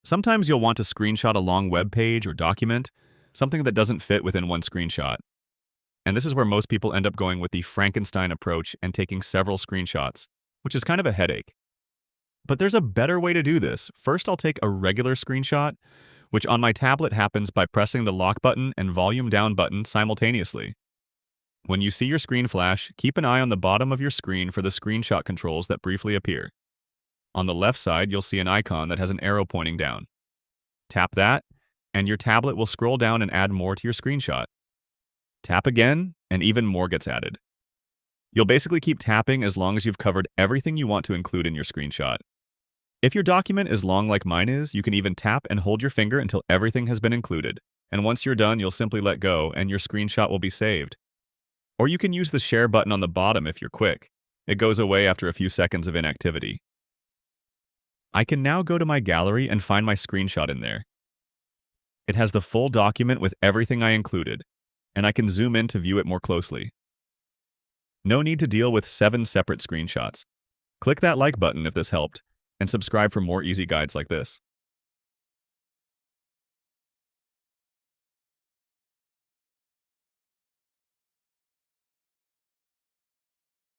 Sometimes you'll want to screenshot a long web page or document, something that doesn't fit within one screenshot. And this is where most people end up going with the Frankenstein approach and taking several screenshots, which is kind of a headache. But there's a better way to do this. First, I'll take a regular screenshot, which on my tablet happens by pressing the lock button and volume down button simultaneously. When you see your screen flash, keep an eye on the bottom of your screen for the screenshot controls that briefly appear. On the left side, you'll see an icon that has an arrow pointing down. Tap that, and your tablet will scroll down and add more to your screenshot. Tap again, and even more gets added. You'll basically keep tapping as long as you've covered everything you want to include in your screenshot. If your document is long like mine is, you can even tap and hold your finger until everything has been included. And once you're done, you'll simply let go, and your screenshot will be saved. Or you can use the share button on the bottom if you're quick. It goes away after a few seconds of inactivity. I can now go to my gallery and find my screenshot in there. It has the full document with everything I included, and I can zoom in to view it more closely. No need to deal with 7 separate screenshots. Click that like button if this helped, and subscribe for more easy guides like this.